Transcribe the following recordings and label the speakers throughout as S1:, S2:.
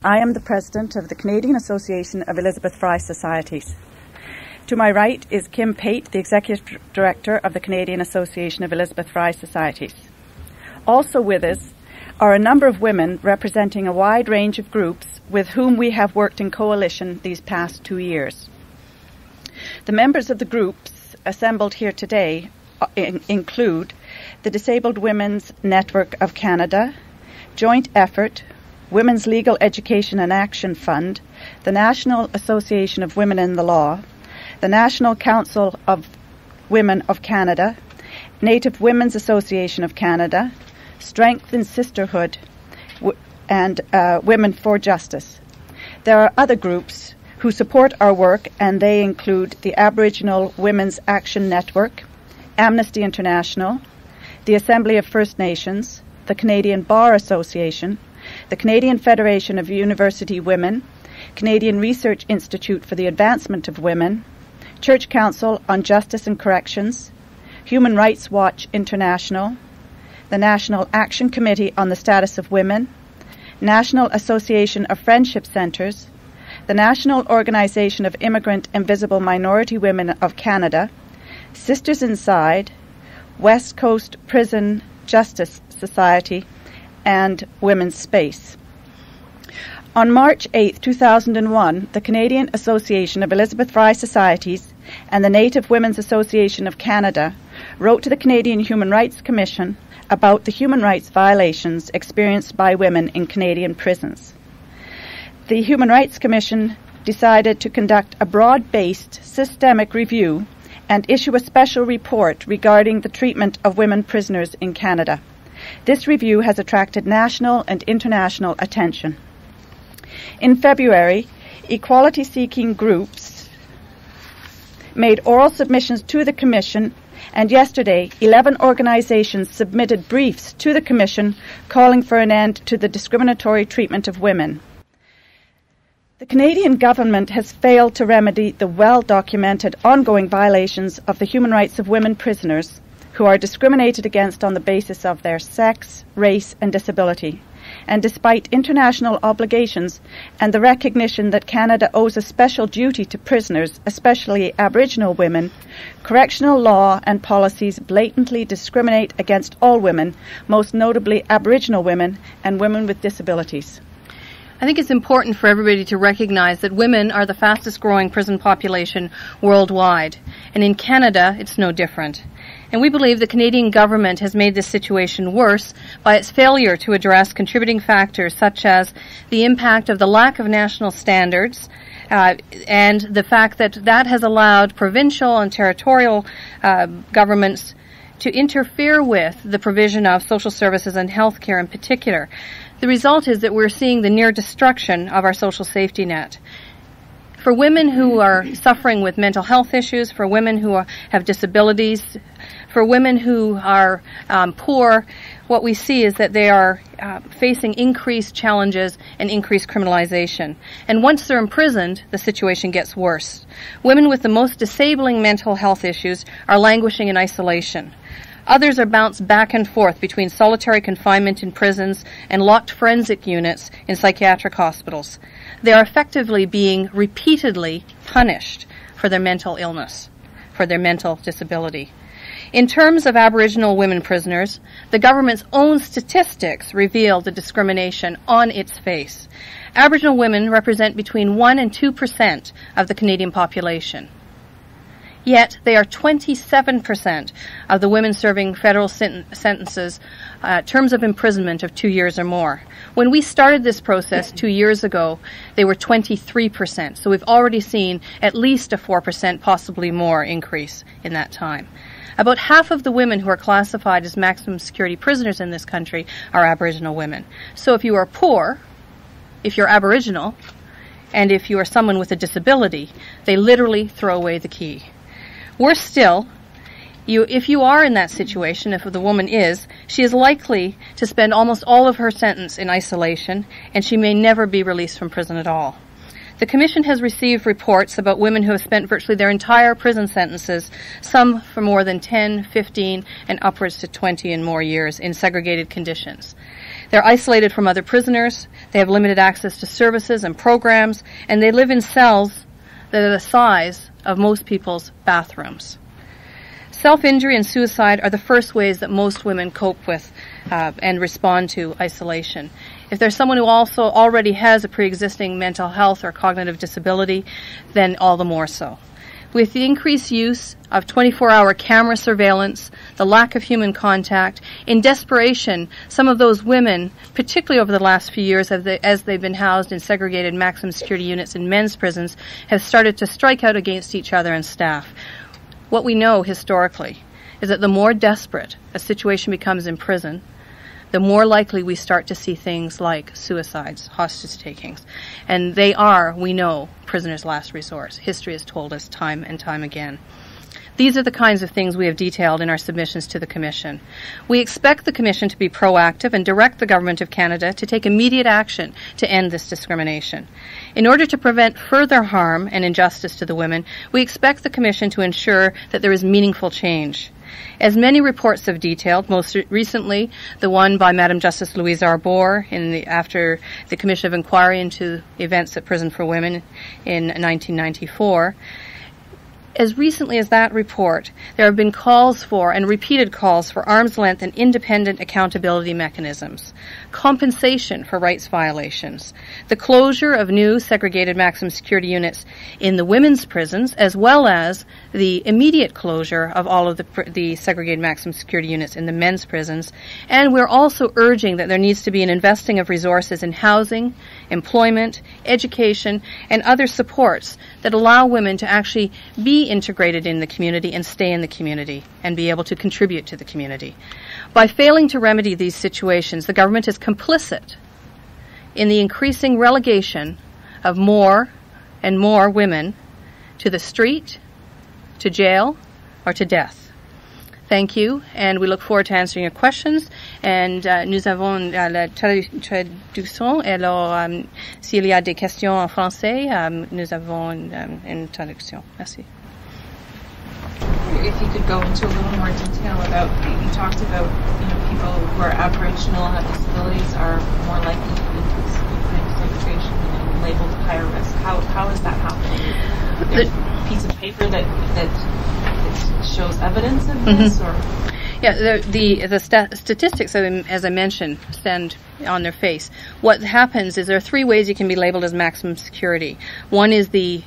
S1: I am the President of the Canadian Association of Elizabeth Fry Societies. To my right is Kim Pate, the Executive Director of the Canadian Association of Elizabeth Fry Societies. Also with us are a number of women representing a wide range of groups with whom we have worked in coalition these past 2 years. The members of the groups assembled here today include the Disabled Women's Network of Canada, Joint Effort, Women's Legal Education and Action Fund, the National Association of Women in the Law, the National Council of Women of Canada, Native Women's Association of Canada, Strength in Sisterhood, and Women for Justice. There are other groups who support our work, and they include the Aboriginal Women's Action Network, Amnesty International, the Assembly of First Nations, the Canadian Bar Association, the Canadian Federation of University Women, Canadian Research Institute for the Advancement of Women, Church Council on Justice and Corrections, Human Rights Watch International, the National Action Committee on the Status of Women, National Association of Friendship Centres, the National Organization of Immigrant and Visible Minority Women of Canada, Sisters Inside, West Coast Prison Justice Society, and Women's Space. On March 8, 2001, the Canadian Association of Elizabeth Fry Societies and the Native Women's Association of Canada wrote to the Canadian Human Rights Commission about the human rights violations experienced by women in Canadian prisons. The Human Rights Commission decided to conduct a broad-based systemic review and issue a special report regarding the treatment of women prisoners in Canada. This review has attracted national and international attention. In February, equality-seeking groups made oral submissions to the Commission, and yesterday 11 organizations submitted briefs to the Commission calling for an end to the discriminatory treatment of women. The Canadian government has failed to remedy the well-documented ongoing violations of the human rights of women prisoners who are discriminated against on the basis of their sex, race, and disability. And despite international obligations and the recognition that Canada owes a special duty to prisoners, especially Aboriginal women, correctional law and policies blatantly discriminate against all women, most notably Aboriginal women and women with disabilities.
S2: I think it's important for everybody to recognize that women are the fastest growing prison population worldwide. And in Canada, it's no different. And we believe the Canadian government has made this situation worse by its failure to address contributing factors such as the impact of the lack of national standards and the fact that that has allowed provincial and territorial governments to interfere with the provision of social services and health care in particular. The result is that we're seeing the near destruction of our social safety net. For women who are suffering with mental health issues, for women who have disabilities, for women who are poor, what we see is that they are facing increased challenges and increased criminalization. And once they're imprisoned, the situation gets worse. Women with the most disabling mental health issues are languishing in isolation. Others are bounced back and forth between solitary confinement in prisons and locked forensic units in psychiatric hospitals. They are effectively being repeatedly punished for their mental illness, for their mental disability. In terms of Aboriginal women prisoners, the government's own statistics reveal the discrimination on its face. Aboriginal women represent between 1% and 2% of the Canadian population. Yet they are 27% of the women serving federal sentences, terms of imprisonment of 2 years or more. When we started this process 2 years ago, they were 23%. So we've already seen at least a 4%, possibly more, increase in that time. About half of the women who are classified as maximum security prisoners in this country are Aboriginal women. So if you are poor, if you're Aboriginal, and if you are someone with a disability, they literally throw away the key. Worse still, if you are in that situation, if the woman is, she is likely to spend almost all of her sentence in isolation, and she may never be released from prison at all. The Commission has received reports about women who have spent virtually their entire prison sentences, some for more than 10, 15, and upwards to 20 and more years in segregated conditions. They're isolated from other prisoners, they have limited access to services and programs, and they live in cells that are the size of most people's bathrooms. Self-injury and suicide are the first ways that most women cope with and respond to isolation. If there's someone who also already has a pre-existing mental health or cognitive disability, then all the more so. With the increased use of 24-hour camera surveillance, the lack of human contact, in desperation, some of those women, particularly over the last few years as they've been housed in segregated maximum security units in men's prisons, have started to strike out against each other and staff. What we know historically is that the more desperate a situation becomes in prison, the more likely we start to see things like suicides, hostage takings. And they are, we know, prisoners' last resort. History has told us time and time again. These are the kinds of things we have detailed in our submissions to the Commission. We expect the Commission to be proactive and direct the Government of Canada to take immediate action to end this discrimination. In order to prevent further harm and injustice to the women, we expect the Commission to ensure that there is meaningful change. As many reports have detailed, most recently the one by Madam Justice Louise Arbour after the Commission of Inquiry into events at Prison for Women in 1994, as recently as that report, there have been calls for and repeated calls for arm's length and independent accountability mechanisms, compensation for rights violations, the closure of new segregated maximum security units in the women's prisons, as well as the immediate closure of all of the segregated maximum security units in the men's prisons. And we're also urging that there needs to be an investing of resources in housing, employment, education, and other supports that allow women to actually be integrated in the community and stay in the community and be able to contribute to the community. By failing to remedy these situations, the government is complicit in the increasing relegation of more and more women to the street, to jail, or to death. Thank you, and we look forward to answering your questions. And nous avons la traduction. Alors, s'il y a des questions en français, nous avons une traduction. Merci.
S3: If you could go into a little more detail about, you talked about, people who are Aboriginal and have disabilities are more likely to be put into segregation and labeled higher risk. How is that happening? There's a piece of paper that shows evidence of this, or?
S2: Yeah, the statistics, as I mentioned, stand on their face. What happens is there are three ways you can be labeled as maximum security. One is the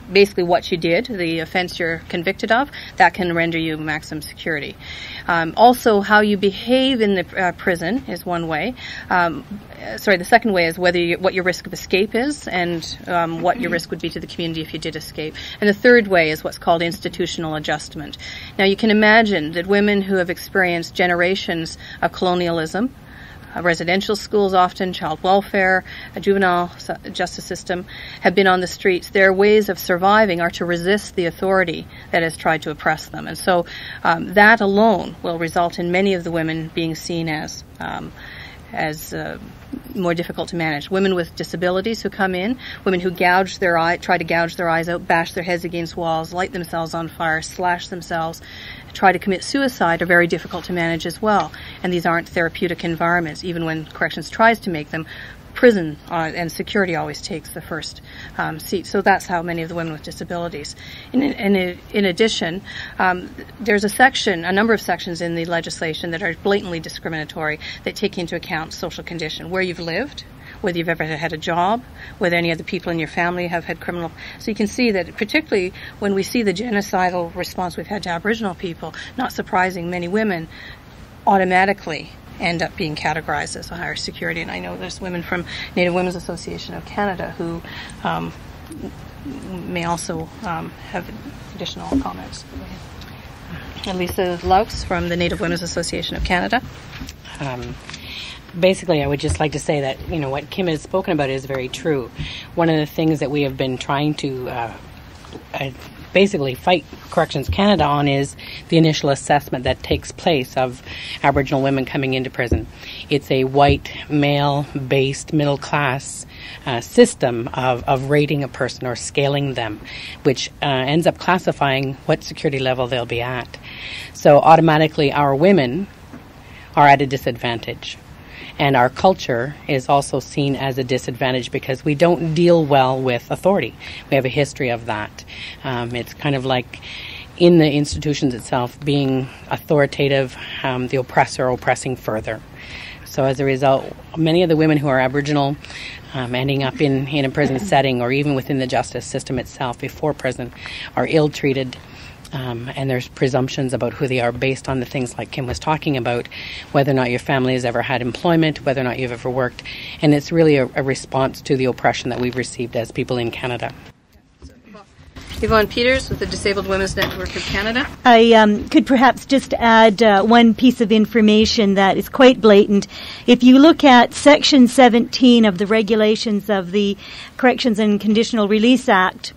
S2: basically what you did, the offense you're convicted of, that can render you maximum security. Also, how you behave in the prison is one way. The second way is what your risk of escape is and what your risk would be to the community if you did escape. And the third way is what's called institutional adjustment. Now, you can imagine that women who have experienced generations of colonialism, residential schools often, child welfare, a juvenile justice system, have been on the streets. Their ways of surviving are to resist the authority that has tried to oppress them. And so that alone will result in many of the women being seen as more difficult to manage. Women with disabilities who come in, women who try to gouge their eyes out, bash their heads against walls, light themselves on fire, slash themselves, try to commit suicide are very difficult to manage as well. And these aren't therapeutic environments, even when corrections tries to make them. Prison and security always takes the first seat. So that's how many of the women with disabilities. In addition, there's a number of sections in the legislation that are blatantly discriminatory that take into account social condition, where you've lived, whether you've ever had a job, whether any other people in your family have had criminal. So you can see that particularly when we see the genocidal response we've had to Aboriginal people, not surprising, many women automatically end up being categorized as a higher security. And I know there's women from Native Women's Association of Canada who may also have additional comments. Elisa Laus from the Native Women's Association of Canada.
S4: Basically, I would just like to say that, what Kim has spoken about is very true. One of the things that we have been trying to basically fight Corrections Canada on is the initial assessment that takes place of Aboriginal women coming into prison. It's a white, male-based, middle-class system of rating a person or scaling them, which ends up classifying what security level they'll be at. So automatically our women are at a disadvantage. And our culture is also seen as a disadvantage because we don't deal well with authority. We have a history of that. It's kind of like in the institutions itself being authoritative, the oppressor oppressing further. So as a result, many of the women who are Aboriginal ending up in a prison setting or even within the justice system itself before prison are ill-treated. And there's presumptions about who they are based on the things like Kim was talking about, whether or not your family has ever had employment, whether or not you've ever worked. And it's really a response to the oppression that we've received as people in Canada.
S2: Yvonne Peters with the Disabled Women's Network of Canada.
S5: I could perhaps just add one piece of information that is quite blatant. If you look at Section 17 of the regulations of the Corrections and Conditional Release Act,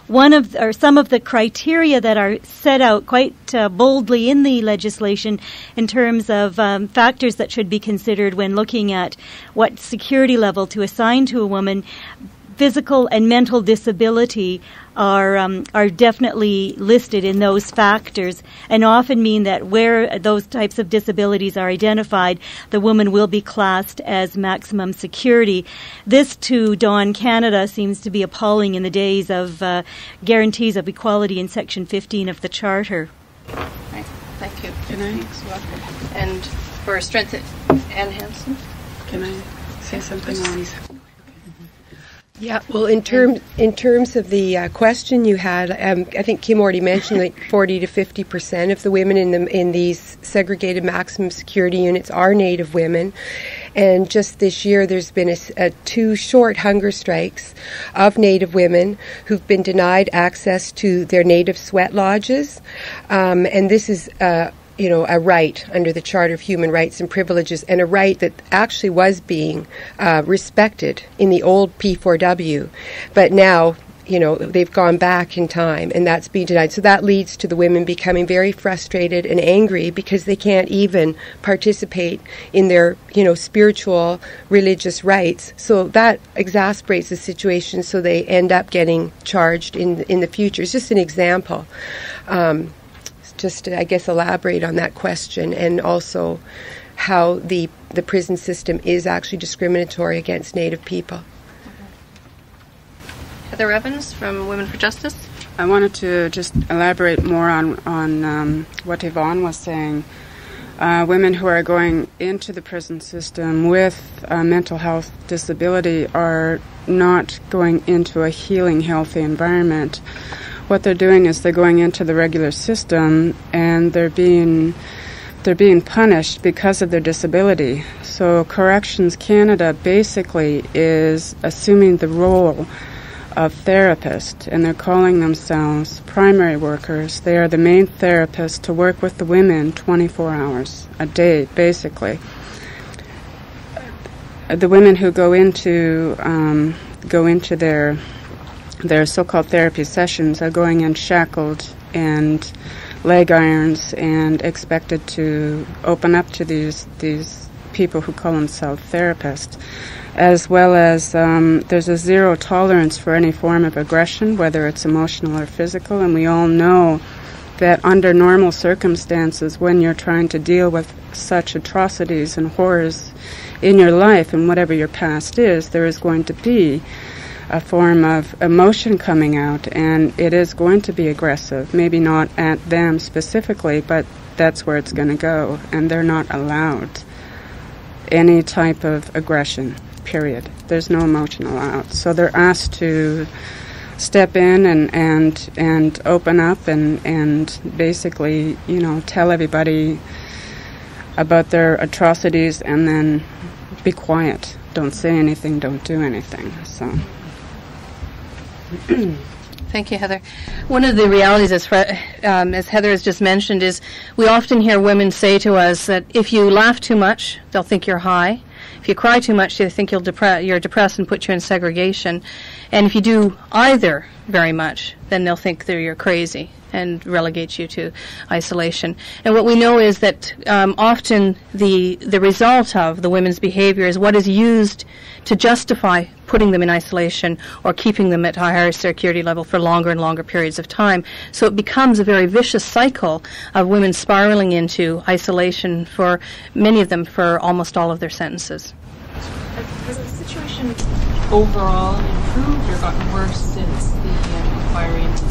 S5: some of the criteria that are set out quite boldly in the legislation in terms of factors that should be considered when looking at what security level to assign to a woman, physical and mental disability are definitely listed in those factors and often mean that where those types of disabilities are identified, the woman will be classed as maximum security. This, to Dawn Canada, seems to be appalling in the days of guarantees of equality in Section 15 of the Charter.
S2: Right. Thank you.
S6: Can I?
S2: And for Strength, Ann Hansen.
S6: Can I say something on?
S7: Yeah, well, in terms of the question you had, I think Kim already mentioned like 40 to 50% of the women in these segregated maximum security units are Native women, and just this year there's been two short hunger strikes of Native women who've been denied access to their Native sweat lodges, and this is a right under the Charter of Human Rights and Privileges, and a right that actually was being respected in the old P4W. But now, they've gone back in time, and that's being denied. So that leads to the women becoming very frustrated and angry because they can't even participate in their, spiritual, religious rights. So that exasperates the situation, so they end up getting charged in the future. It's just an example. Just to, I guess, elaborate on that question, and also how the prison system is actually discriminatory against Native people.
S2: Heather Evans from Women for Justice.
S6: I wanted to just elaborate more on what Yvonne was saying. Women who are going into the prison system with a mental health disability are not going into a healing, healthy environment. What they're doing is they're going into the regular system and they're being punished because of their disability. So Corrections Canada basically is assuming the role of therapist, and they're calling themselves primary workers. They are the main therapist to work with the women 24 hours a day, basically. The women who go into their so-called therapy sessions are going in shackled and leg irons and expected to open up to these people who call themselves therapists, as well as there's a zero tolerance for any form of aggression, whether it's emotional or physical, and we all know that under normal circumstances, when you're trying to deal with such atrocities and horrors in your life and whatever your past is, there is going to be a form of emotion coming out, and it is going to be aggressive. Maybe not at them specifically, but that's where it's going to go, and they're not allowed any type of aggression, period. There's no emotion allowed. So they're asked to step in and open up and basically, tell everybody about their atrocities and then be quiet. Don't say anything, don't do anything. So
S2: Thank you, Heather. One of the realities, as Heather has just mentioned, is we often hear women say to us that if you laugh too much, they'll think you're high. If you cry too much, they think you're depressed and put you in segregation. And if you do either very much, then they'll think that you're crazy. and relegates you to isolation. And what we know is that often the result of the women's behavior is what is used to justify putting them in isolation or keeping them at a higher security level for longer and longer periods of time. So it becomes a very vicious cycle of women spiraling into isolation, for many of them for almost all of their sentences.
S3: Has the situation overall improved or gotten worse since the inquiry into the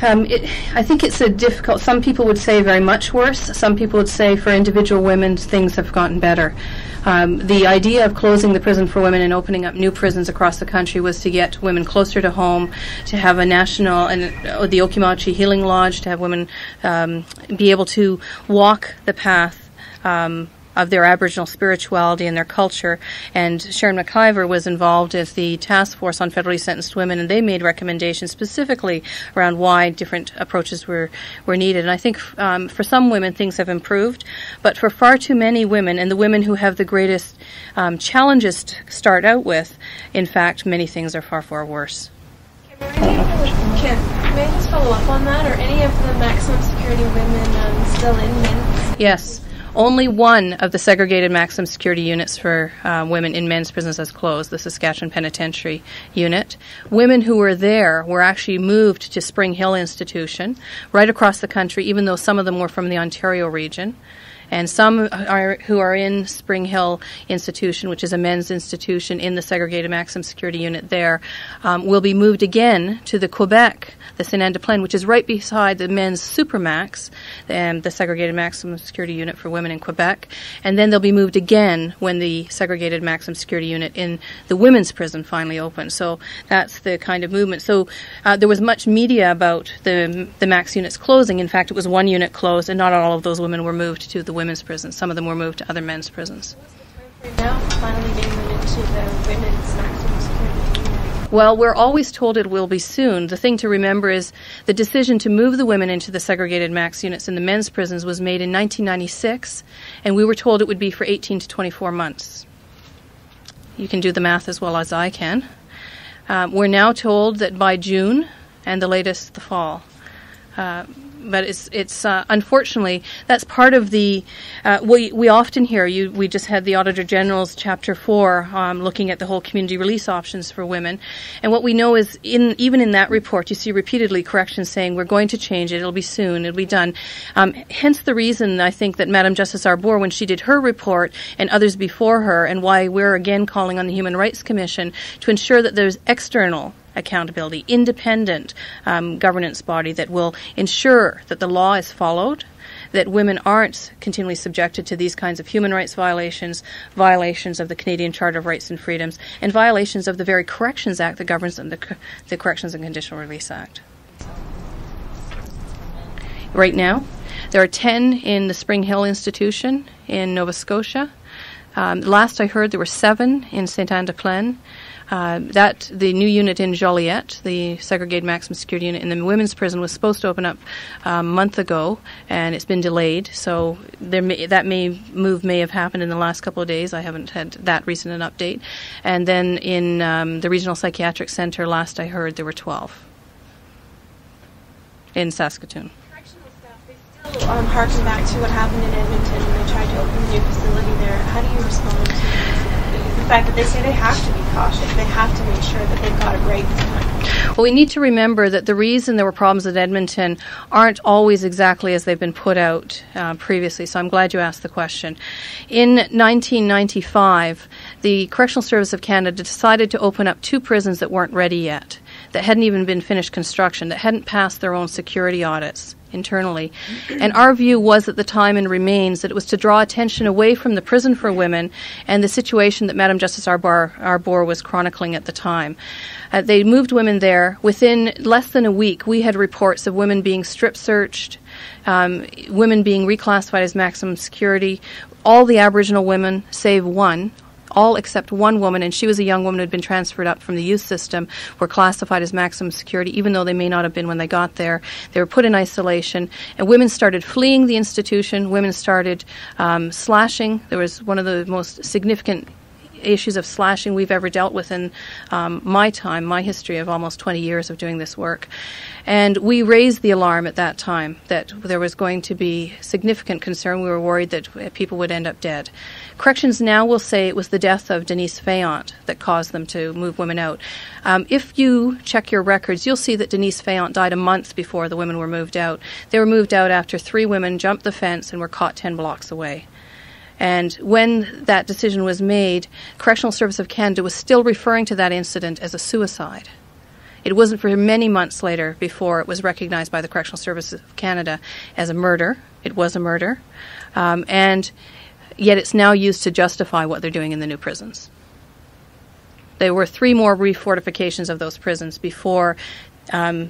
S3: pornography?
S2: I think it's a difficult. Some people would say very much worse. Some people would say for individual women things have gotten better. The idea of closing the prison for women and opening up new prisons across the country was to get women closer to home, to have a national, and the Okimauchi Healing Lodge, to have women be able to walk the path of their Aboriginal spirituality and their culture. And Sharon McIver was involved as the task force on federally sentenced women, and they made recommendations specifically around why different approaches were needed. And I think for some women things have improved, but for far too many women, and the women who have the greatest challenges to start out with, in fact, many things are far, far worse.
S8: May I just follow up on that? Are any of the maximum security women still in men's?
S2: Yes. Only one of the segregated maximum security units for women in men's prisons has closed, the Saskatchewan Penitentiary Unit. Women who were there were actually moved to Spring Hill Institution right across the country, even though some of them were from the Ontario region. And some who are in Spring Hill Institution, which is a men's institution in the segregated maximum security unit there, will be moved again to the Quebec, the Saint-Anne-de-Plaine, which is right beside the men's Supermax, and the segregated maximum security unit for women in Quebec. And then they'll be moved again when the segregated maximum security unit in the women's prison finally opens. So that's the kind of movement. So there was much media about the max units closing. In fact, it was one unit closed, and not all of those women were moved to the women's prisons. Some of them were moved to other men's prisons.
S8: Now, finally getting them into the women's maximum security unit.
S2: Well, we're always told it will be soon. The thing to remember is the decision to move the women into the segregated max units in the men's prisons was made in 1996, and we were told it would be for 18 to 24 months. You can do the math as well as I can. We're now told that by June, and the latest the fall. But it's unfortunately, that's part of the, we often hear, we just had the Auditor General's Chapter 4 looking at the whole community release options for women. And what we know is, even in that report, you see repeatedly corrections saying, we're going to change it, it'll be soon, it'll be done. Hence the reason, I think, that Madam Justice Arbour, when she did her report, and others before her, and why we're again calling on the Human Rights Commission to ensure that there's external accountability, independent governance body that will ensure that the law is followed, that women aren't continually subjected to these kinds of human rights violations, violations of the Canadian Charter of Rights and Freedoms, and violations of the very Corrections Act that governs the Corrections and Conditional Release Act. Right now, there are 10 in the Spring Hill Institution in Nova Scotia. Last I heard, there were 7 in Saint-Anne-de-Plaine. The new unit in Joliette, the segregated maximum security unit in the women's prison, was supposed to open up a month ago, and it's been delayed. So that move may have happened in the last couple of days. I haven't had that recent an update. And then in the Regional Psychiatric Centre, last I heard, there were 12 in Saskatoon.
S8: Correctional staff, they still harken back to what happened in Edmonton when they tried to open a new facility there. How do you respond to the fact that they say they have to be cautious, they have to make sure that they've got it right this time?
S2: Well, we need to remember that the reason there were problems at Edmonton aren't always exactly as they've been put out previously, so I'm glad you asked the question. In 1995, the Correctional Service of Canada decided to open up 2 prisons that weren't ready yet, that hadn't even been finished construction, that hadn't passed their own security audits internally. And our view was at the time, and remains, that it was to draw attention away from the prison for women and the situation that Madam Justice Arbour was chronicling at the time. They moved women there. Within less than a week, we had reports of women being strip searched, women being reclassified as maximum security, all the Aboriginal women, save one, all except one woman, and she was a young woman who had been transferred up from the youth system, were classified as maximum security, even though they may not have been when they got there. They were put in isolation, and women started fleeing the institution. Women started slashing. There was one of the most significant issues of slashing we've ever dealt with in my history of almost 20 years of doing this work. And we raised the alarm at that time that there was going to be significant concern. We were worried that people would end up dead. Corrections now will say it was the death of Denise Fayant that caused them to move women out. If you check your records, you'll see that Denise Fayant died a month before the women were moved out. They were moved out after 3 women jumped the fence and were caught 10 blocks away. And when that decision was made, Correctional Service of Canada was still referring to that incident as a suicide. It wasn't for many months later before it was recognized by the Correctional Service of Canada as a murder. It was a murder. And yet it's now used to justify what they're doing in the new prisons. There were 3 more refortifications of those prisons before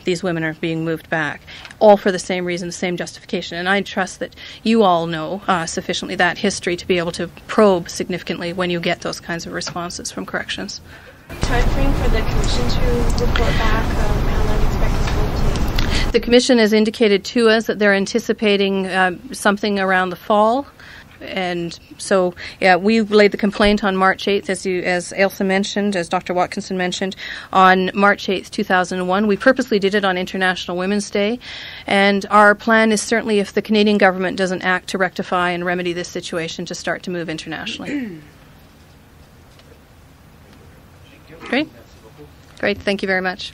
S2: these women are being moved back, all for the same reason, the same justification. And I trust that you all know sufficiently that history to be able to probe significantly when you get those kinds of responses from corrections.
S8: Time frame for the commission to report back, how long do you expect this will take?
S2: The commission has indicated to us that they're anticipating something around the fall. And so, yeah, we laid the complaint on March 8th, as Ailsa mentioned, as Dr. Watkinson mentioned, on March 8th, 2001. We purposely did it on International Women's Day. And our plan is certainly, if the Canadian government doesn't act to rectify and remedy this situation, to start to move internationally. Great. Great. Thank you very much.